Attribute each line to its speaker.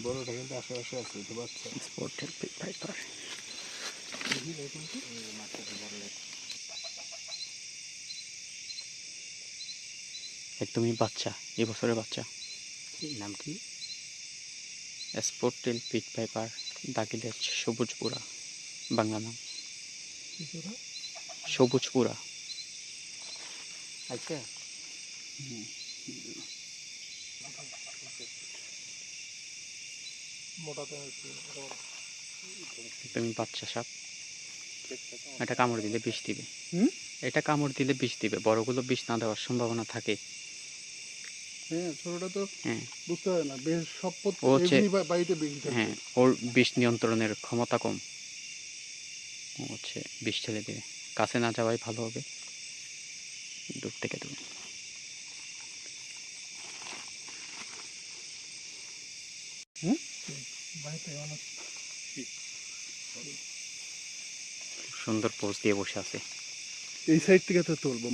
Speaker 1: বড়টা কিন্তু আশেপাশে আছে, তো বাচ্চা
Speaker 2: স্পটেড পিট ভাইপার। একদমই বাচ্চা, এই বছরের বাচ্চা।
Speaker 1: নাম কি?
Speaker 2: স্পটেড পিট ভাইপার, দাগিলেজ সবুজ পুরা, বাংলা নাম সবুজ পুরা।
Speaker 1: আচ্ছা,
Speaker 2: একদমই বাচ্চা সাপ। এটা কামড় দিলে বিষ দিবে। এটা কামড় দিলে বিষ দিবে, বড়গুলো বিষ না দেওয়ার সম্ভাবনা থাকে।
Speaker 1: হ্যাঁ ছোটটা তো
Speaker 2: হ্যাঁ,
Speaker 1: বুঝতে পারে না, বেশ সব
Speaker 2: ও হচ্ছে,
Speaker 1: এমনি বাড়িতে বেশি থাকে।
Speaker 2: হ্যাঁ, ওর বিষ নিয়ন্ত্রণের ক্ষমতা কম। ও হচ্ছে বিষ ছেড়ে দিবে, কাছে না যাওয়াই ভালো হবে, দূর থেকে দেবে।
Speaker 1: বাড়িতে অনেক
Speaker 2: সুন্দর পোজ দিয়ে বসে আছে।
Speaker 1: এই সাইড থেকে তো তুলবো।